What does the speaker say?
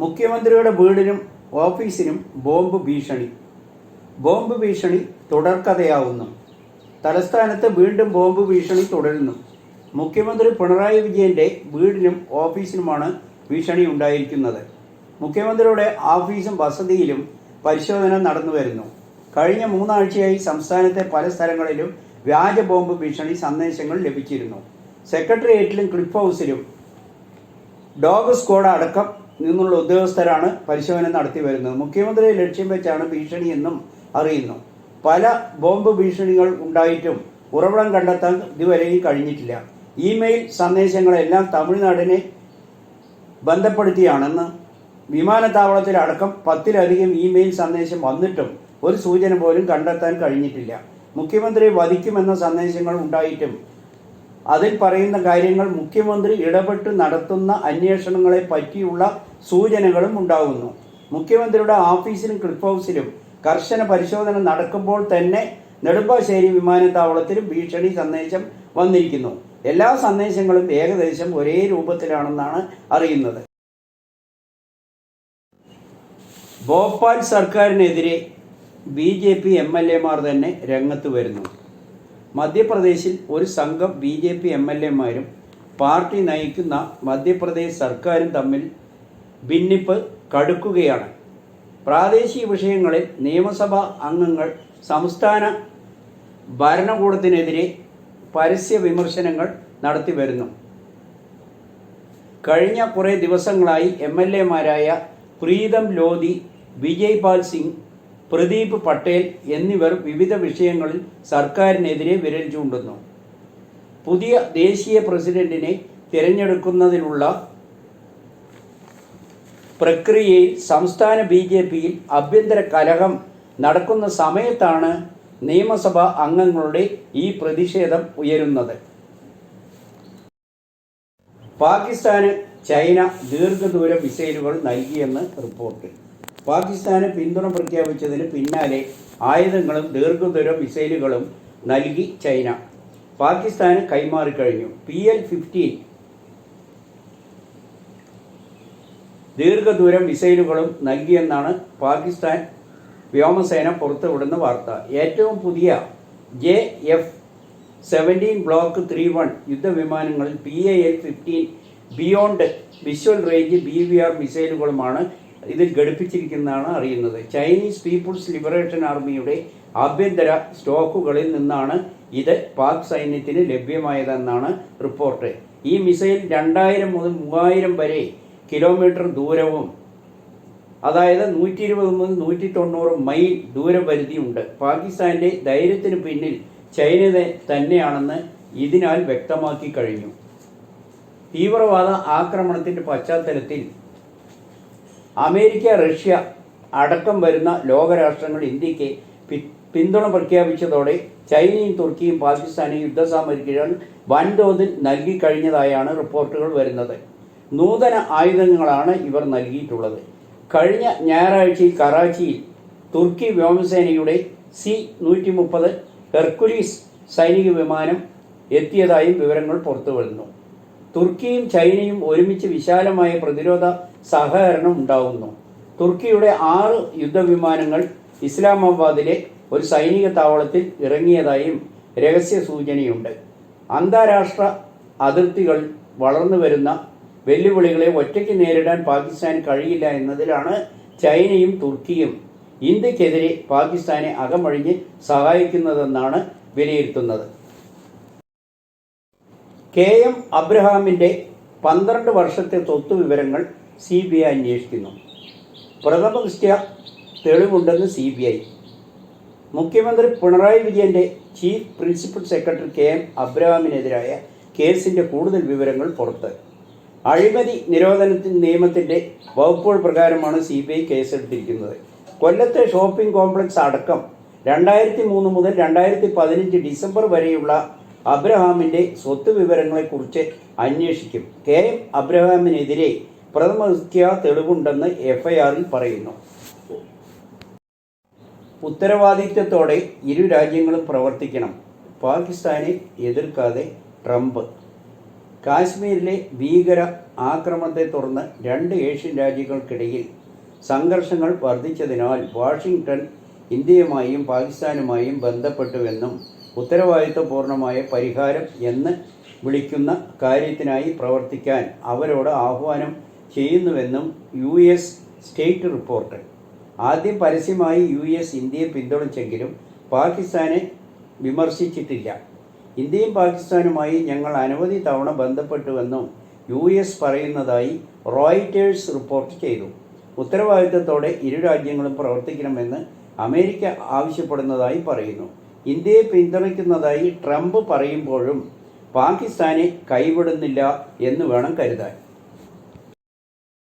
മുഖ്യമന്ത്രിയുടെ വീടിനും ഓഫീസിനും ബോംബ് ഭീഷണി. ബോംബ് ഭീഷണി തുടർക്കഥയാവുന്നു. തലസ്ഥാനത്ത് വീണ്ടും ബോംബ് ഭീഷണി തുടരുന്നു. മുഖ്യമന്ത്രി പിണറായി വിജയന്റെ വീടിനും ഓഫീസിനുമാണ് ഭീഷണി ഉണ്ടായിരിക്കുന്നത്. മുഖ്യമന്ത്രിയുടെ ഓഫീസും വസതിയിലും പരിശോധന നടന്നുവരുന്നു. കഴിഞ്ഞ 3 ആഴ്ചയായി സംസ്ഥാനത്തെ പല സ്ഥലങ്ങളിലും വ്യാജ ബോംബ് ഭീഷണി സന്ദേശങ്ങൾ ലഭിച്ചിരുന്നു. സെക്രട്ടേറിയറ്റിലും ക്ലിഫ് ഹൗസിലും ഡോഗ് സ്ക്വാഡ് അടക്കം നിന്നുള്ള ഉദ്യോഗസ്ഥരാണ് പരിശോധന നടത്തി വരുന്നത്. മുഖ്യമന്ത്രിയെ ലക്ഷ്യം വെച്ചാണ് ഭീഷണിയെന്നും അറിയുന്നു. പല ബോംബ് ഭീഷണികൾ ഉണ്ടായിട്ടും ഉറവിടം കണ്ടെത്താൻ ഇതുവരെയും കഴിഞ്ഞിട്ടില്ല. ഇമെയിൽ സന്ദേശങ്ങളെല്ലാം തമിഴ്നാടിനെ ബന്ധപ്പെടുത്തിയാണെന്ന് വിമാനത്താവളത്തിലടക്കം 10-ലധികം ഇമെയിൽ സന്ദേശം വന്നിട്ടും ഒരു സൂചന പോലും കണ്ടെത്താൻ കഴിഞ്ഞിട്ടില്ല. മുഖ്യമന്ത്രിയെ വധിക്കുമെന്ന സന്ദേശങ്ങൾ ഉണ്ടായിട്ടും അതിൽ പറയുന്ന കാര്യങ്ങൾ മുഖ്യമന്ത്രി ഇടപെട്ട് നടത്തുന്ന അന്വേഷണങ്ങളെ പറ്റിയുള്ള സൂചനകളും ഉണ്ടാകുന്നു. മുഖ്യമന്ത്രിയുടെ ഓഫീസിലും ക്ലിഫ് ഹൗസിലും കർശന പരിശോധന നടക്കുമ്പോൾ തന്നെ നെടുമ്പാശ്ശേരി വിമാനത്താവളത്തിലും ഭീഷണി സന്ദേശം വന്നിരിക്കുന്നു. എല്ലാ സന്ദേശങ്ങളും ഏകദേശം ഒരേ രൂപത്തിലാണെന്നാണ് അറിയുന്നത്. ഭോപ്പാൽ സർക്കാരിനെതിരെ BJP MLA-മാർ തന്നെ രംഗത്ത് വരുന്നു. മധ്യപ്രദേശിൽ ഒരു സംഘം BJP MLA-മാരും പാർട്ടി നയിക്കുന്ന മധ്യപ്രദേശ് സർക്കാരും തമ്മിൽ ഭിന്നിപ്പ് കടുക്കുകയാണ്. പ്രാദേശിക വിഷയങ്ങളിൽ നിയമസഭാ അംഗങ്ങൾ സംസ്ഥാന ഭരണകൂടത്തിനെതിരെ പരസ്യ വിമർശനങ്ങൾ നടത്തി വരുന്നു. കഴിഞ്ഞ കുറേ ദിവസങ്ങളായി MLA-മാരായ പ്രീതം ലോധി, വിജയ് പാൽ സിംഗ്, പ്രദീപ് പട്ടേൽ എന്നിവർ വിവിധ വിഷയങ്ങളിൽ സർക്കാരിനെതിരെ വിരൽ ചൂണ്ടുന്നു. പുതിയ ദേശീയ പ്രസിഡന്റിനെ തിരഞ്ഞെടുക്കുന്നതിനുള്ള പ്രക്രിയയിൽ സംസ്ഥാന BJP-യിൽ ആഭ്യന്തര കലഹം നടക്കുന്ന സമയത്താണ് നിയമസഭാ അംഗങ്ങളുടെ ഈ പ്രതിഷേധം ഉയരുന്നത്. പാകിസ്ഥാന് ചൈന ദീർഘദൂര മിസൈലുകൾ നൽകിയെന്ന് റിപ്പോർട്ട്. പാകിസ്ഥാന് പിന്തുണ പ്രഖ്യാപിച്ചതിന് പിന്നാലെ ആയുധങ്ങളും ദീർഘദൂര മിസൈലുകളും നൽകി ചൈന പാകിസ്ഥാന് കൈമാറിക്കഴിഞ്ഞു. PL-15 ദീർഘദൂര മിസൈലുകളും നൽകിയെന്നാണ് പാകിസ്ഥാൻ വ്യോമസേന പുറത്തുവിടുന്ന വാർത്ത. ഏറ്റവും പുതിയ JF-17 block 31 യുദ്ധവിമാനങ്ങളിൽ PAL-15 beyond visual range BVR മിസൈലുകളുമാണ് ഇതിൽ ഘടിപ്പിച്ചിരിക്കുന്നതാണ് അറിയുന്നത്. ചൈനീസ് പീപ്പിൾസ് ലിബറേഷൻ ആർമിയുടെ ആഭ്യന്തര സ്റ്റോക്കുകളിൽ നിന്നാണ് ഇത് പാക് സൈന്യത്തിന് ലഭ്യമായതെന്നാണ് റിപ്പോർട്ട്. ഈ മിസൈൽ 2000 മുതൽ 3000 വരെ കിലോമീറ്റർ ദൂരവും, അതായത് 120 മുതൽ 190 മൈൽ ദൂരപരിധിയുണ്ട്. പാകിസ്ഥാന്റെ ധൈര്യത്തിന് പിന്നിൽ ചൈന തന്നെയാണെന്ന് ഇതിനാൽ വ്യക്തമാക്കി കഴിഞ്ഞു. തീവ്രവാദ ആക്രമണത്തിന്റെ പശ്ചാത്തലത്തിൽ അമേരിക്ക, റഷ്യ അടക്കം വരുന്ന ലോകരാഷ്ട്രങ്ങൾ ഇന്ത്യക്ക് പിന്തുണ പ്രഖ്യാപിച്ചതോടെ ചൈനയും തുർക്കിയും പാകിസ്ഥാന് യുദ്ധസാമഗ്രികൾ വൻതോതിൽ നൽകിക്കഴിഞ്ഞതായാണ് റിപ്പോർട്ടുകൾ വരുന്നത്. നൂതന ആയുധങ്ങളാണ് ഇവർ നൽകിയിട്ടുള്ളത്. കഴിഞ്ഞ ഞായറാഴ്ചയിൽ കറാച്ചിയിൽ തുർക്കി വ്യോമസേനയുടെ C-130 ഹെർക്കുലീസ് സൈനിക വിമാനം എത്തിയതായും വിവരങ്ങൾ പുറത്തുവരുന്നു. തുർക്കിയും ചൈനയും ഒരുമിച്ച് വിശാലമായ പ്രതിരോധ സഹകരണം ഉണ്ടാകുന്നു. തുർക്കിയുടെ 6 യുദ്ധവിമാനങ്ങൾ ഇസ്ലാമാബാദിലെ ഒരു സൈനിക താവളത്തിൽ ഇറങ്ങിയതായും രഹസ്യ സൂചനയുണ്ട്. അന്താരാഷ്ട്ര അതിർത്തികൾ വളർന്നു വരുന്ന വെല്ലുവിളികളെ ഒറ്റയ്ക്ക് നേരിടാൻ പാകിസ്ഥാൻ കഴിയില്ല എന്നതിലാണ് ചൈനയും തുർക്കിയും ഇന്ത്യക്കെതിരെ പാകിസ്ഥാനെ അകമഴിഞ്ഞ് സഹായിക്കുന്നതെന്നാണ് വിലയിരുത്തുന്നത്. KM അബ്രഹാമിൻ്റെ 12 വർഷത്തെ സ്വത്ത് വിവരങ്ങൾ CBI അന്വേഷിക്കുന്നു. പ്രഥമദൃഷ്ട്യാ തെളിവുണ്ടെന്ന് CBI. മുഖ്യമന്ത്രി പിണറായി വിജയന്റെ ചീഫ് പ്രിൻസിപ്പൽ സെക്രട്ടറി KM അബ്രഹാമിനെതിരായ കേസിന്റെ കൂടുതൽ വിവരങ്ങൾ പുറത്ത്. അഴിമതി നിരോധന നിയമത്തിന്റെ വകുപ്പുകൾ പ്രകാരമാണ് CBI കേസെടുത്തിരിക്കുന്നത്. കൊല്ലത്തെ ഷോപ്പിംഗ് കോംപ്ലക്സ് അടക്കം 2003 മുതൽ 2015 ഡിസംബർ വരെയുള്ള അബ്രഹാമിന്റെ സ്വത്ത് വിവരങ്ങളെക്കുറിച്ച് അന്വേഷിക്കും. KM അബ്രഹാമിനെതിരെ പ്രഥമദൃഷ്ട്യാ തെളിവുണ്ടെന്ന് FIR-ൽ പറയുന്നു. ഉത്തരവാദിത്വത്തോടെ ഇരു രാജ്യങ്ങളും പ്രവർത്തിക്കണം. പാകിസ്ഥാനെ എതിർക്കാതെ ട്രംപ്. കാശ്മീരിലെ ഭീകര ആക്രമണത്തെ തുടർന്ന് രണ്ട് ഏഷ്യൻ രാജ്യങ്ങൾക്കിടയിൽ സംഘർഷങ്ങൾ വർദ്ധിച്ചതിനാൽ വാഷിംഗ്ടൺ ഇന്ത്യയുമായും പാകിസ്ഥാനുമായും ബന്ധപ്പെട്ടുവെന്നും ഉത്തരവാദിത്വപൂർണമായ പരിഹാരം എന്ന് വിളിക്കുന്ന കാര്യത്തിനായി പ്രവർത്തിക്കാൻ അവരോട് ആഹ്വാനം ചെയ്യുന്നുവെന്നും US സ്റ്റേറ്റ് റിപ്പോർട്ട്. ആദ്യം പരസ്യമായി US ഇന്ത്യയെ പിന്തുണച്ചെങ്കിലും പാകിസ്ഥാനെ വിമർശിച്ചിട്ടില്ല. ഇന്ത്യയും പാകിസ്ഥാനുമായി ഞങ്ങൾ അനവധി തവണ ബന്ധപ്പെട്ടുവെന്നും US പറയുന്നതായി റോയിറ്റേഴ്സ് റിപ്പോർട്ട് ചെയ്തു. ഉത്തരവാദിത്തത്തോടെ ഇരു രാജ്യങ്ങളും പ്രവർത്തിക്കണമെന്ന് അമേരിക്ക ആവശ്യപ്പെടുന്നതായി പറയുന്നു. ഇന്ത്യയെ പിന്തുണയ്ക്കുന്നതായി ട്രംപ് പറയുമ്പോഴും പാകിസ്ഥാനെ കൈവിടുന്നില്ല എന്ന് വേണം കരുതാൻ.